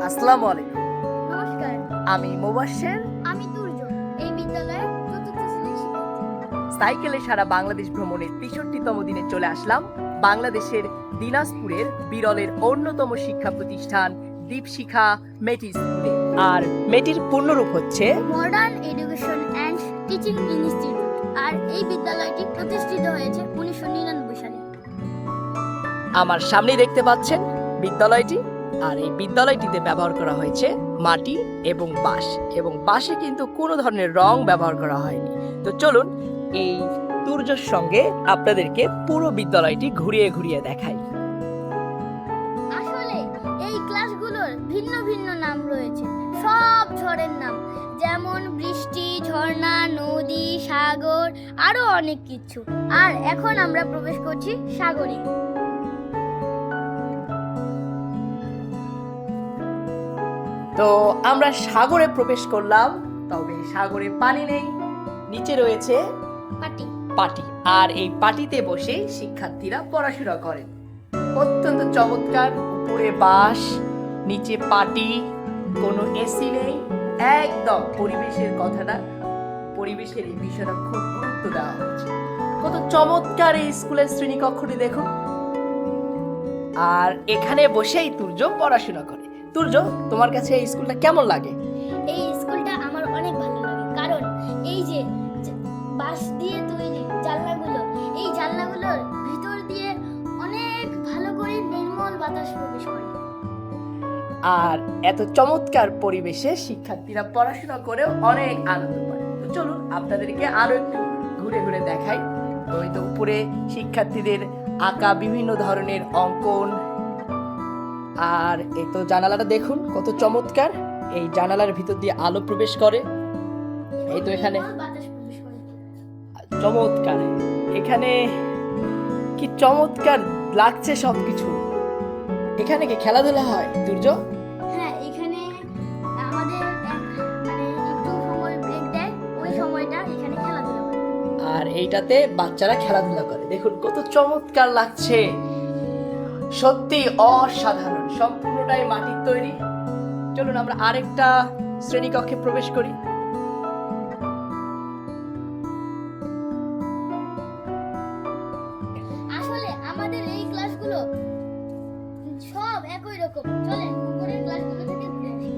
আসসালামু আলাইকুম। নমস্কার, আমি মোবাশ্বের। আমি তুর্য। এই বিদ্যালয়ের চতুর্থ শ্রেণীর শিক্ষার্থী। সাইকেলে সারা বাংলাদেশ ভ্রমণের ৬৩তম দিনে চলে আসলাম বাংলাদেশের দিনাজপুরের বিরলের অন্যতম শিক্ষা প্রতিষ্ঠান দীপশিখা মেটি স্কুলে। আর মেটির পূর্ণরূপ হচ্ছে modern education and teaching institute. আর এই বিদ্যালয়টি প্রতিষ্ঠিত হয়েছে 1999 সালে। আমার সামনেই দেখতে পাচ্ছেন বিদ্যালয়টি। আর এই বিদ্যালয়টিতে ব্যবহার করা হয়েছে মাটি এবং বাঁশ, এবং বাঁশে কিন্তু কোনো ধরনের রং ব্যবহার করা হয়নি। তো চলুন এই তুর্যর সঙ্গে আপনাদেরকে পুরো বিদ্যালয়টি ঘুরিয়ে ঘুরিয়ে দেখাই। আসলে এই ক্লাসগুলোর ভিন্ন ভিন্ন নাম রয়েছে, সব ঝড়ের নাম, যেমন বৃষ্টি, ঝর্ণা, নদী, সাগর, আরো অনেক কিছু। আর এখন আমরা প্রবেশ করছি সাগরে। তো আমরা সাগরে প্রবেশ করলাম, তবে সাগরে পানি নেই, নিচে রয়েছে পাটি। পাটি। আর এই পাটিতে বসে শিক্ষার্থীরা পড়াশোনা করেন। অত্যন্ত চমৎকার, উপরে বাঁশ, নিচে পাটি, কোনো এসি নেই, একদম পরিবেশের কথাটা, পরিবেশের এই বিষয়টা খুব গুরুত্ব দেওয়া হচ্ছে। কত চমৎকার এই স্কুলের শ্রেণীকক্ষটি দেখুন। আর এখানে বসেই তুর্য পড়াশোনা করে। তুর্য, তোমার কাছে এই স্কুলটা কেমন লাগে? এই স্কুলটা আমার অনেক ভালো লাগে, কারণ এই যে বাঁশ দিয়ে তৈরি জানলাগুলো, এই জানলাগুলোর ভিতর দিয়ে অনেক ভালো করে নির্মল বাতাস প্রবেশ করে। আর এত চমৎকার পরিবেশে শিক্ষার্থীরা পড়াশোনা করেও অনেক আনন্দ পায়। তো চলুন আপনাদেরকে আরো একটু ঘুরে ঘুরে দেখাই। তো এই তো উপরে শিক্ষার্থীদের আঁকা বিভিন্ন ধরনের অঙ্কন। আর এই তো জানালাটা দেখুন কত চমৎকার, এই জানালার ভিতর দিয়ে আলো প্রবেশ করে। এই তো এখানে নির্মল বাতাস প্রবেশ করে। চমৎকার, এখানে কি চমৎকার লাগছে সবকিছু। এখানে কি খেলাধুলা হয় তুর্য? হ্যাঁ, এখানে আমাদের একটু সময় ব্রেক দেয়, ওই সময়টা এখানে খেলাধুলা করে। আর এইটাতে বাচ্চারা খেলাধুলা করে। দেখুন কত চমৎকার লাগছে, সত্যি অসাধারণ। সম্পূর্ণটাই মাটির তৈরি। চলুন আমরা আরেকটা শ্রেণীকক্ষে প্রবেশ করি। আসলে আমাদের এই ক্লাসগুলো সব একই রকম। চলেন উপরের ক্লাসগুলো থেকে ঘুরে আসি।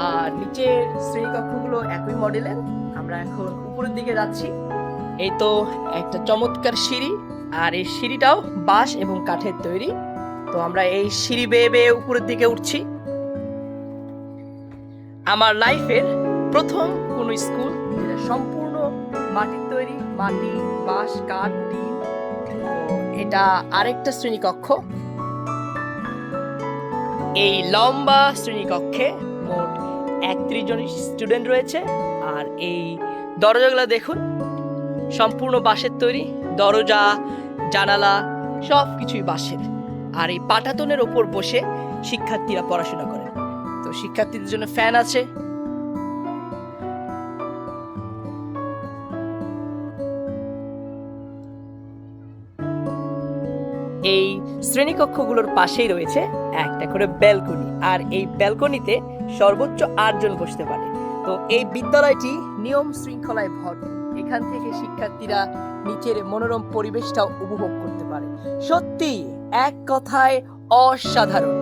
আর নিচের শ্রেণীকক্ষগুলো একই মডেলের। আমরা এখন উপরের দিকে যাচ্ছি। এই তো একটা চমৎকার সিঁড়ি, আর এই সিঁড়িটাও বাঁশ এবং কাঠের তৈরি। তো আমরা এই সিঁড়ি বেয়ে বেয়ে উপরের দিকে উঠছি। আমার লাইফের প্রথম কোন স্কুল যেটা সম্পূর্ণ মাটির তৈরি, মাটি, বাঁশ, কাঠ, টিন। তো এটা আরেকটা শ্রেণীকক্ষ। এই লম্বা শ্রেণীকক্ষে মোট 31 জন স্টুডেন্ট রয়েছে। আর এই দরজাগুলো দেখুন, সম্পূর্ণ বাঁশের তৈরি। দরজা, জানালা সব কিছুই বাঁশের। আর এই পাটাতনের ওপর বসে শিক্ষার্থীরা পড়াশোনা করে। তো শিক্ষার্থীদের জন্য ফ্যান আছে। এই শ্রেণীকক্ষগুলোর পাশেই রয়েছে একটা করে ব্যালকনি। আর এই ব্যালকনিতে সর্বোচ্চ 8 জন বসতে পারে। তো এই বিদ্যালয়টি নিয়ম শৃঙ্খলায় ভরপুর। এখান থেকে শিক্ষার্থীরা নিচের মনোরম পরিবেশটাও উপভোগ করতে পারে। সত্যি এক কথায় অসাধারণ।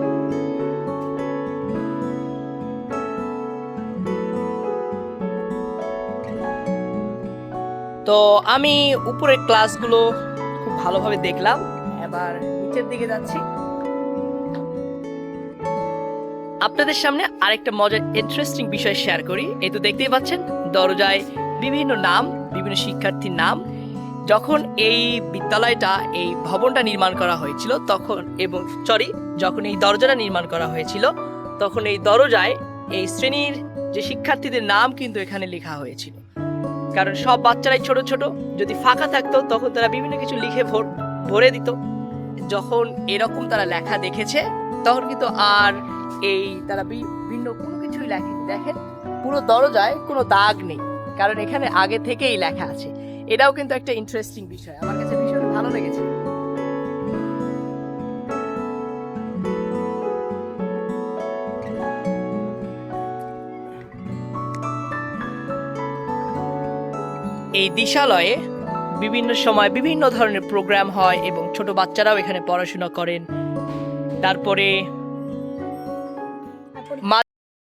তো আমি উপরের ক্লাসগুলো খুব ভালোভাবে দেখলাম। এবার নিচের দিকে যাচ্ছি। আপনাদের সামনে আরেকটা মজার ইন্টারেস্টিং বিষয় শেয়ার করি। এই তো দেখতেই পাচ্ছেন দরজায় বিভিন্ন নাম, বিভিন্ন শিক্ষার্থীর নাম। যখন এই বিদ্যালয়টা, এই ভবনটা নির্মাণ করা হয়েছিল যখন এই দরজাটা নির্মাণ করা হয়েছিল, তখন এই দরজায় এই শ্রেণীর যে শিক্ষার্থীদের নাম কিন্তু এখানে লেখা হয়েছিল। কারণ সব বাচ্চারাই ছোট ছোট, যদি ফাঁকা থাকতো তখন তারা বিভিন্ন কিছু লিখে ভরে দিত। যখন এরকম তারা লেখা দেখেছে, তখন কিন্তু আর তারা ভিন্ন কোনো কিছুই লেখেনি। দেখেন পুরো দরজায় কোনো দাগ নেই, কারণ এখানে আগে থেকেই লেখা আছে। এটাও কিন্তু একটা ইন্টারেস্টিং বিষয়, আমার কাছে ভীষণ ভালো লেগেছে। এই দিশালয়ে বিভিন্ন সময় বিভিন্ন ধরনের প্রোগ্রাম হয় এবং ছোট বাচ্চারাও এখানে পড়াশোনা করেন। তারপরে